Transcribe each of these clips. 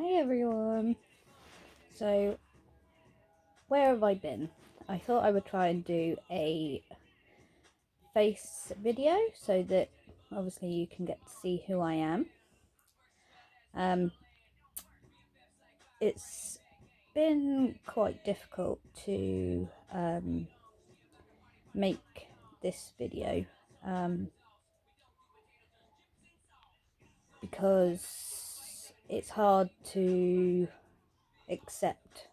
Hi everyone. So, where have I been? I thought I would try and do a face video so that obviously you can get to see who I am. It's been quite difficult to make this video because it's hard to accept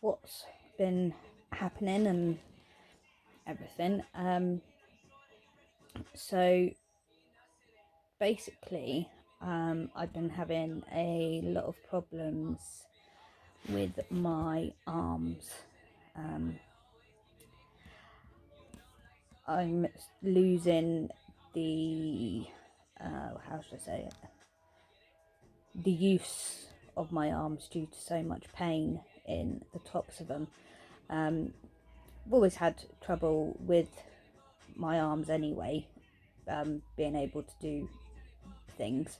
what's been happening and everything. So basically, I've been having a lot of problems with my arms. I'm losing the how should I say it? The use of my arms due to so much pain in the tops of them. I've always had trouble with my arms anyway, being able to do things,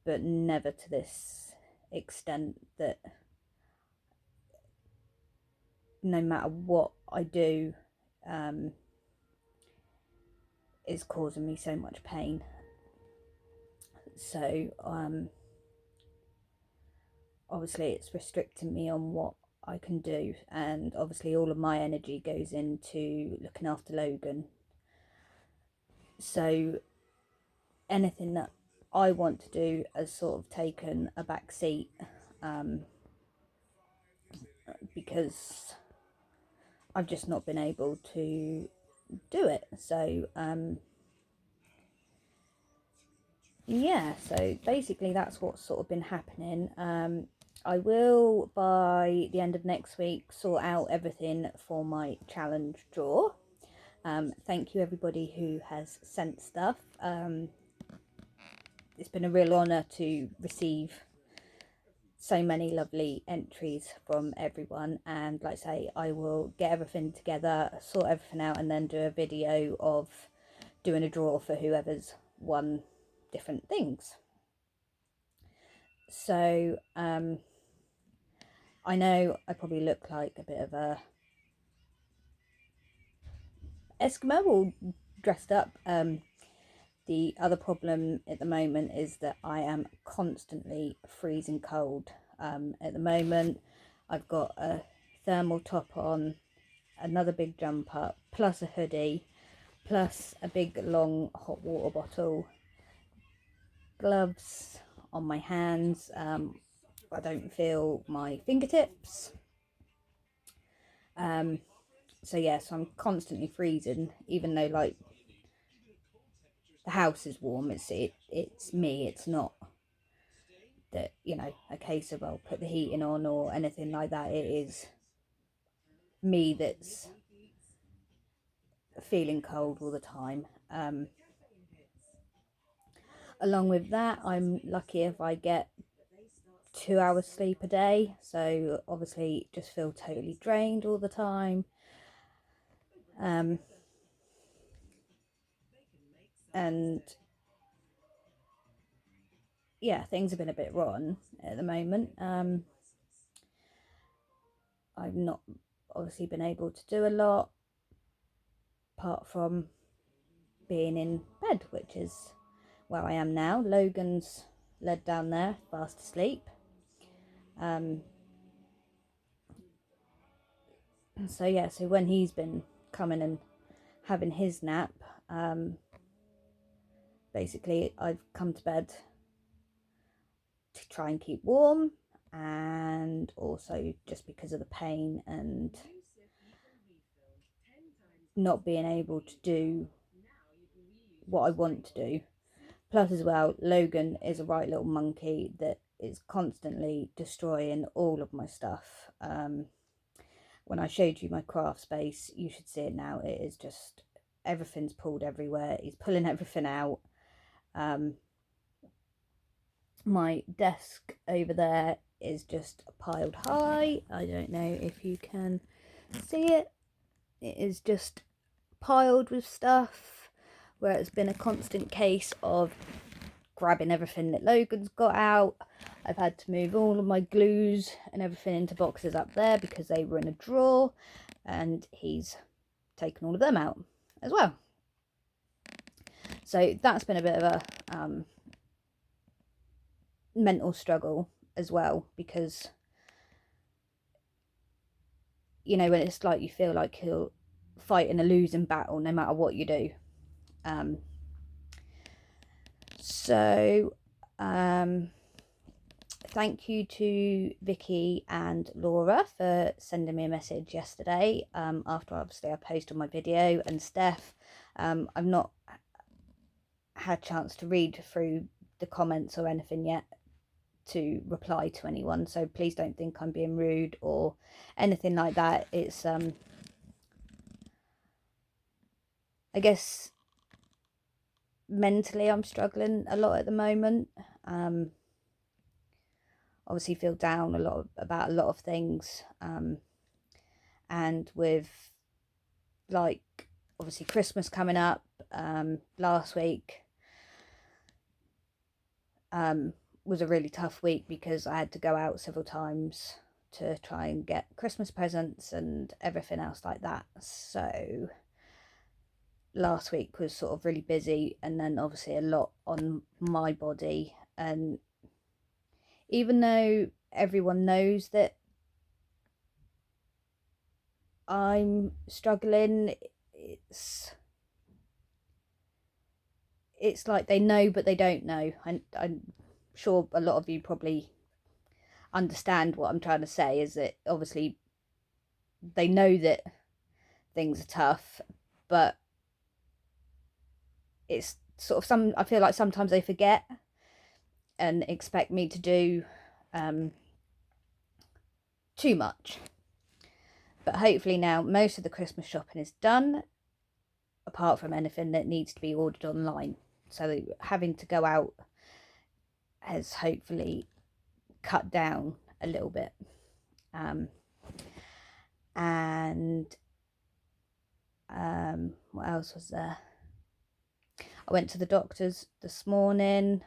but never to this extent that no matter what I do is causing me so much pain. So obviously it's restricting me on what I can do, and obviously all of my energy goes into looking after Logan. So anything that I want to do has sort of taken a back seat because I've just not been able to do it. So yeah, so basically that's what's sort of been happening. I will, by the end of next week, sort out everything for my challenge draw. Thank you everybody who has sent stuff. It's been a real honour to receive so many lovely entries from everyone, and like I say, I will get everything together, sort everything out, and then do a video of doing a draw for whoever's won different things. So I know I probably look like a bit of a Eskimo all dressed up. The other problem at the moment is that I am constantly freezing cold. At the moment I've got a thermal top on, another big jumper, plus a hoodie, plus a big long hot water bottle, gloves on my hands. I don't feel my fingertips. So yeah, so I'm constantly freezing, even though like the house is warm. It's me. It's not that, you know, a case of I'll put the heating on or anything like that. It is me that's feeling cold all the time. Along with that, I'm lucky if I get 2 hours sleep a day, so obviously just feel totally drained all the time. And yeah, things have been a bit rotten at the moment. I've not obviously been able to do a lot apart from being in bed, which is where I am now. Logan's led down there fast asleep. So yeah, so when he's been coming and having his nap, basically I've come to bed to try and keep warm, and also just because of the pain and not being able to do what I want to do. Plus as well, Logan is a right little monkey that is constantly destroying all of my stuff. When I showed you my craft space, you should see it now. It is just, everything's pulled everywhere. He's pulling everything out. My desk over there is just piled high. I don't know if you can see it. It is just piled with stuff, where it's been a constant case of grabbing everything that Logan's got out. I've had to move all of my glues and everything into boxes up there because they were in a drawer, and he's taken all of them out as well. So that's been a bit of a mental struggle as well, because, you know, when it's like you feel like you're fighting a losing battle no matter what you do. Thank you to Vicky and Laura for sending me a message yesterday, after obviously I posted my video, and Steph. I've not had a chance to read through the comments or anything yet to reply to anyone, so please don't think I'm being rude or anything like that. It's I guess mentally I'm struggling a lot at the moment. Obviously feel down about a lot of things, and with, like, obviously Christmas coming up, last week was a really tough week because I had to go out several times to try and get Christmas presents and everything else like that. So last week was sort of really busy, and then obviously a lot on my body. And even though everyone knows that I'm struggling, it's like they know but they don't know. And I'm sure a lot of you probably understand what I'm trying to say, is that obviously they know that things are tough, but it's sort of I feel like sometimes they forget and expect me to do too much. But hopefully now most of the Christmas shopping is done, apart from anything that needs to be ordered online. So having to go out has hopefully cut down a little bit. What else was there? I went to the doctor's this morning,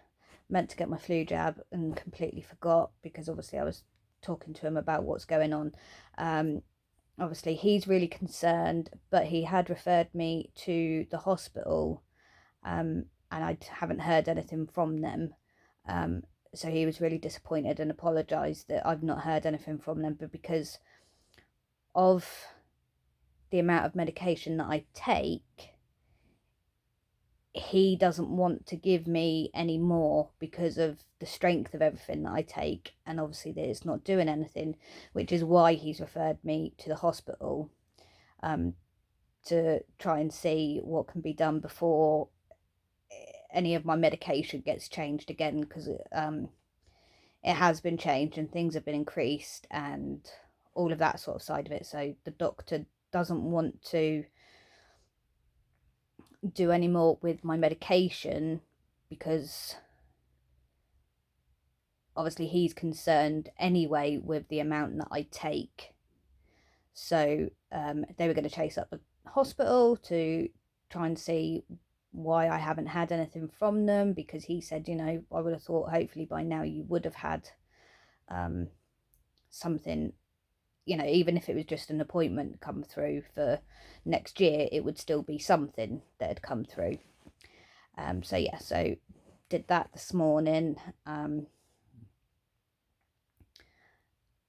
meant to get my flu jab, and completely forgot because obviously I was talking to him about what's going on. Obviously he's really concerned, but he had referred me to the hospital, and I haven't heard anything from them. So he was really disappointed and apologised that I've not heard anything from them, but because of the amount of medication that I take, he doesn't want to give me any more because of the strength of everything that I take, and obviously that it's not doing anything, which is why he's referred me to the hospital, to try and see what can be done before any of my medication gets changed again, because it has been changed and things have been increased and all of that sort of side of it. So the doctor doesn't want to do any more with my medication because obviously he's concerned anyway with the amount that I take. So they were going to chase up the hospital to try and see why I haven't had anything from them, because he said, you know, I would have thought hopefully by now you would have had something, you know, even if it was just an appointment come through for next year, it would still be something that had come through. So yeah, so did that this morning,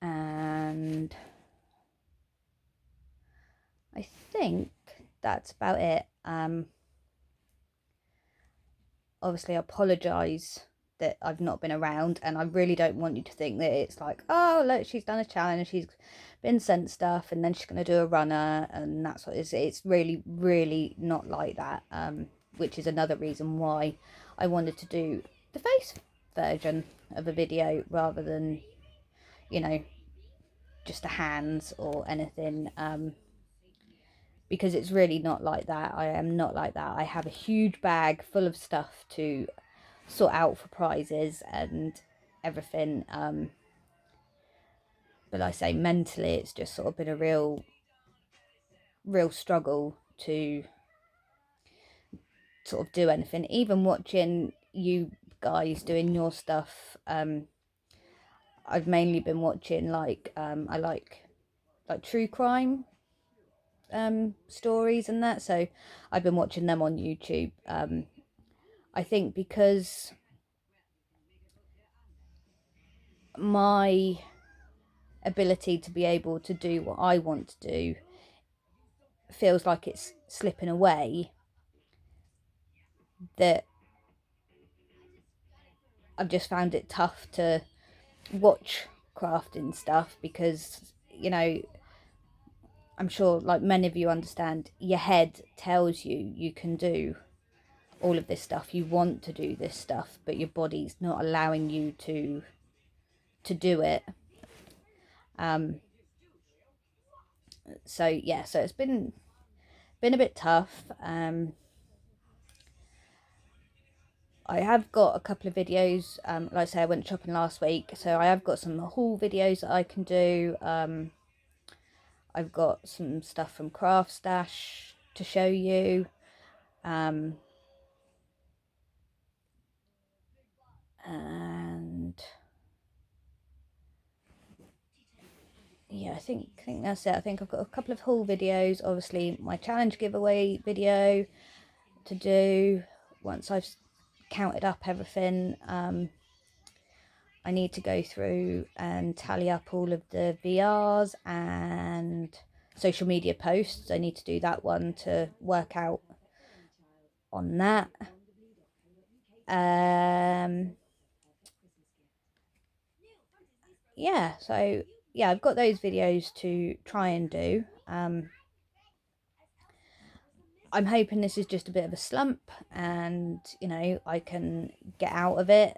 and I think that's about it. Obviously I apologise that I've not been around, and I really don't want you to think that it's like, oh look, she's done a challenge, she's been sent stuff and then she's going to do a runner, and that's what it's really not like that, which is another reason why I wanted to do the face version of a video rather than, you know, just a hands or anything, because it's really not like that. I am not like that. I have a huge bag full of stuff to sort out for prizes and everything, but like I say, mentally it's just sort of been a real struggle to sort of do anything. Even watching you guys doing your stuff. I've mainly been watching like I like true crime stories and that, so I've been watching them on YouTube. I think because my ability to be able to do what I want to do feels like it's slipping away, that I've just found it tough to watch crafting stuff, because, you know, I'm sure like many of you understand, your head tells you you can do all of this stuff, you want to do this stuff, but your body's not allowing you to do it. So yeah, so it's been a bit tough. I have got a couple of videos, like I say, I went shopping last week, so I have got some haul videos that I can do. I've got some stuff from Craft Stash to show you. And yeah, I think that's it. I think I've got a couple of haul videos, obviously my challenge giveaway video to do once I've counted up everything. I need to go through and tally up all of the VRs and social media posts. I need to do that one to work out on that. Yeah, so yeah, I've got those videos to try and do. I'm hoping this is just a bit of a slump and, you know, I can get out of it.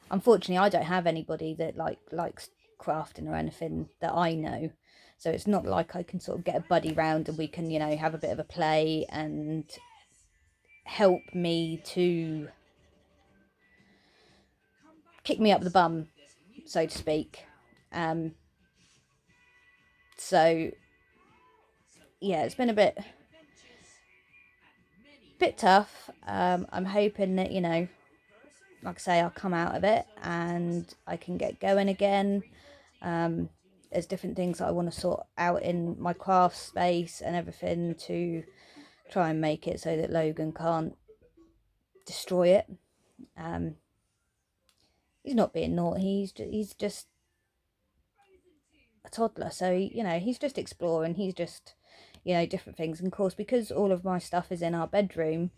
Unfortunately, I don't have anybody that likes crafting or anything that I know. So it's not like I can sort of get a buddy round and we can, you know, have a bit of a play and help me to kick me up the bum, so to speak. So yeah, it's been a bit tough. I'm hoping that, you know, like I say, I'll come out of it and I can get going again. There's different things that I want to sort out in my craft space and everything to try and make it so that Logan can't destroy it. He's not being naughty, he's just a toddler, so, you know, he's just exploring, he's just, you know, different things. And of course, because all of my stuff is in our bedroom,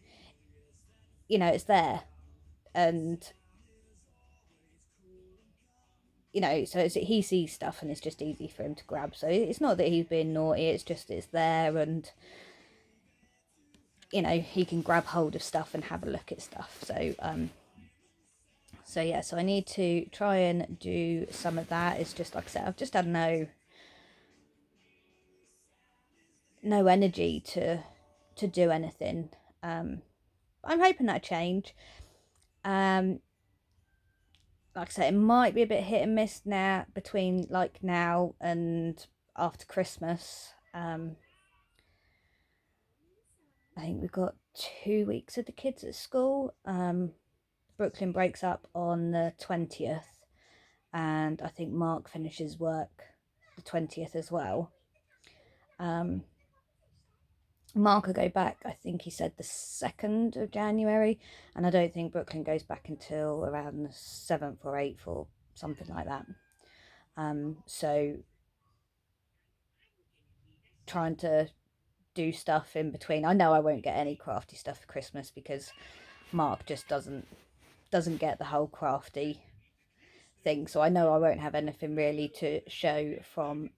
you know, it's there, and, you know, so he sees stuff and it's just easy for him to grab. So it's not that he's being naughty, it's just it's there, and, you know, he can grab hold of stuff and have a look at stuff. So yeah, so I need to try and do some of that. It's just, like I said, I've just had no energy to do anything. I'm hoping that change. Like I say, it might be a bit hit and miss now, between like now and after Christmas. I think we've got 2 weeks of the kids at school. Brooklyn breaks up on the 20th, and I think Mark finishes work the 20th as well. Mark will go back, I think he said the 2nd of January, and I don't think Brooklyn goes back until around the 7th or 8th or something like that. So trying to do stuff in between. I know I won't get any crafty stuff for Christmas because Mark just doesn't get the whole crafty thing, so I know I won't have anything really to show from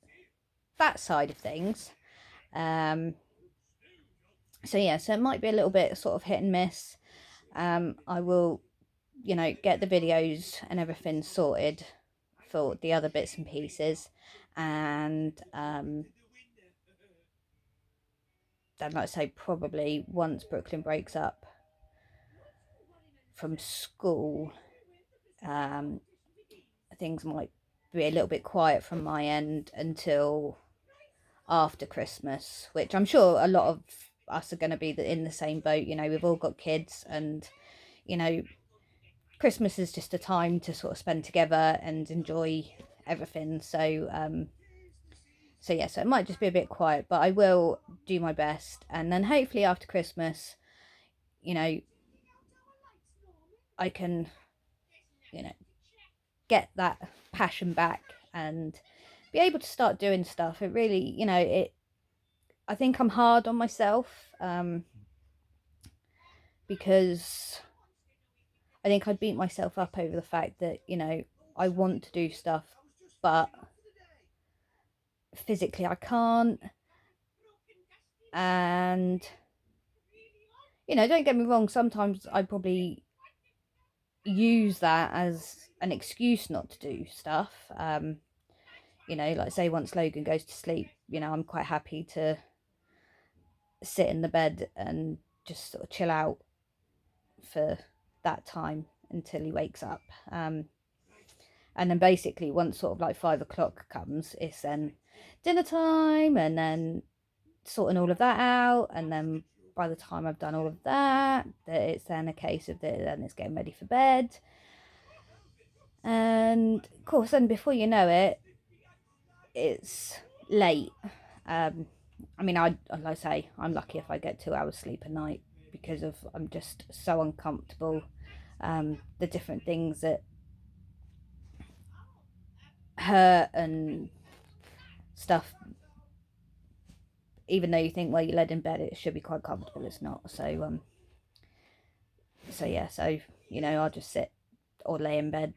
that side of things. So yeah, so it might be a little bit sort of hit and miss. I will, you know, get the videos and everything sorted for the other bits and pieces, and then, like I say, probably once Brooklyn breaks up from school, things might be a little bit quiet from my end until after Christmas, which I'm sure a lot of us are going to be in the same boat. You know, we've all got kids, and, you know, Christmas is just a time to sort of spend together and enjoy everything. So so yeah, so it might just be a bit quiet, but I will do my best. And then hopefully after Christmas, you know, I can, you know, get that passion back and be able to start doing stuff. It really, you know, I think I'm hard on myself, because I think I beat myself up over the fact that, you know, I want to do stuff, but physically I can't. And, you know, don't get me wrong, sometimes I probably use that as an excuse not to do stuff. You know, like say once Logan goes to sleep, you know, I'm quite happy to sit in the bed and just sort of chill out for that time until he wakes up. And then basically once sort of like 5 o'clock comes, it's then dinner time, and then sorting all of that out. And then by the time I've done all of that, it's then a case of then it's getting ready for bed. And of course, then before you know it, it's late. I mean, like I say, I'm lucky if I get 2 hours sleep a night, because of I'm just so uncomfortable. The different things that hurt and stuff, even though you think, well, you're laid in bed, it should be quite comfortable, it's not. So so yeah, so you know, I'll just sit or lay in bed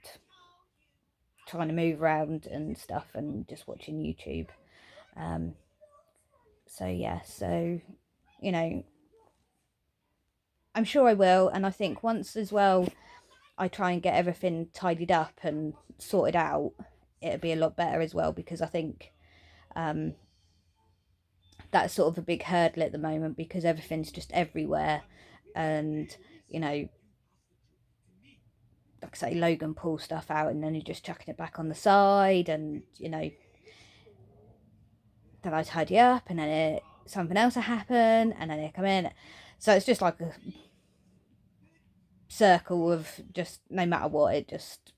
trying to move around and stuff and just watching YouTube. So yeah, so you know, I'm sure I will. And I think once as well I try and get everything tidied up and sorted out, it'll be a lot better as well, because I think that's sort of a big hurdle at the moment, because everything's just everywhere. And you know, like I say, Logan pulls stuff out and then he's just chucking it back on the side, and you know, then I tidy up and then something else will happen and then they come in. So it's just like a circle of just, no matter what, it just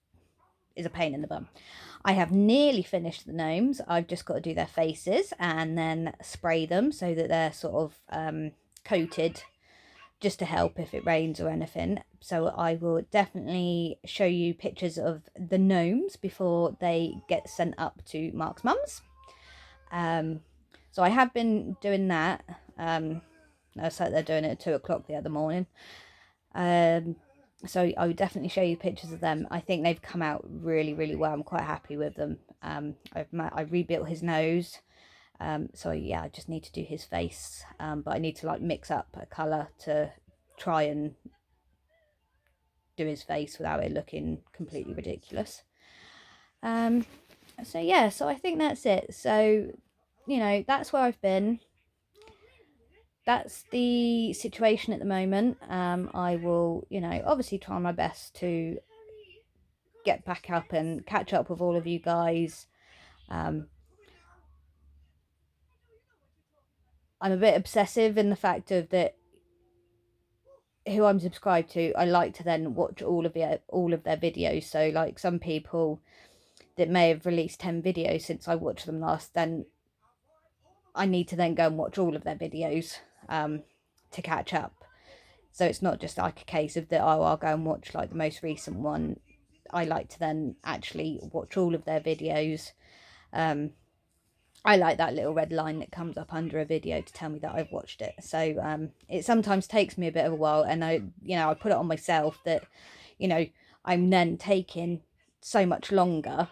is a pain in the bum. I have nearly finished the gnomes. I've just got to do their faces and then spray them so that they're sort of coated, just to help if it rains or anything. So I will definitely show you pictures of the gnomes before they get sent up to Mark's mum's. So I have been doing that. I said they're doing it at 2 o'clock the other morning. So I would definitely show you pictures of them. I think they've come out really, really well. I'm quite happy with them. I rebuilt his nose. So yeah, I just need to do his face. But I need to like mix up a colour to try and do his face without it looking completely ridiculous. So yeah, so I think that's it. So, you know, that's where I've been. That's the situation at the moment. I will, you know, obviously try my best to get back up and catch up with all of you guys. I'm a bit obsessive in the fact of that who I'm subscribed to, I like to then watch all of their videos. So like some people that may have released 10 videos since I watched them last, then I need to then go and watch all of their videos to catch up. So it's not just like a case of that, oh, I'll go and watch like the most recent one. I like to then actually watch all of their videos. I like that little red line that comes up under a video to tell me that I've watched it. So it sometimes takes me a bit of a while, and I put it on myself that, you know, I'm then taking so much longer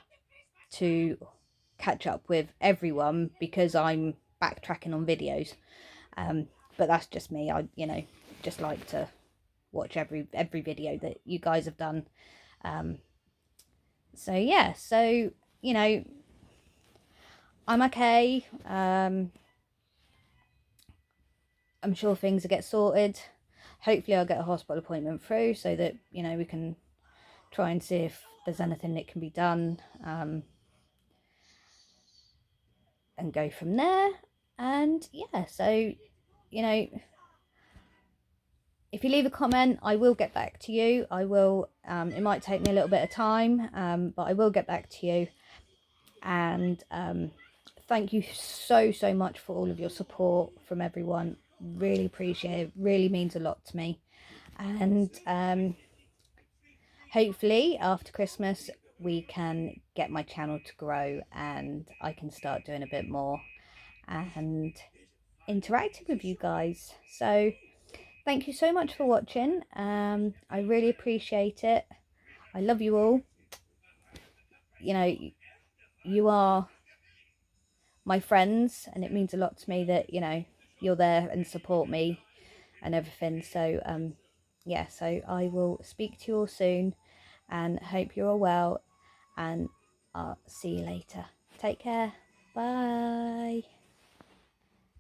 to catch up with everyone because I'm backtracking on videos. But that's just me. I, you know, just like to watch every video that you guys have done. So yeah, so you know, I'm okay. I'm sure things will get sorted. Hopefully I'll get a hospital appointment through so that, you know, we can try and see if there's anything that can be done, and go from there. And yeah, so, you know, if you leave a comment, I will get back to you. I will, it might take me a little bit of time, but I will get back to you. And thank you so much for all of your support from everyone. Really appreciate it. Really means a lot to me. And hopefully after Christmas we can get my channel to grow and I can start doing a bit more and interacting with you guys. So thank you so much for watching. I really appreciate it. I love you all. You know, you are my friends, and it means a lot to me that, you know, you're there and support me and everything. So yeah, so I will speak to you all soon and hope you're all well, and I'll see you later. Take care. Bye.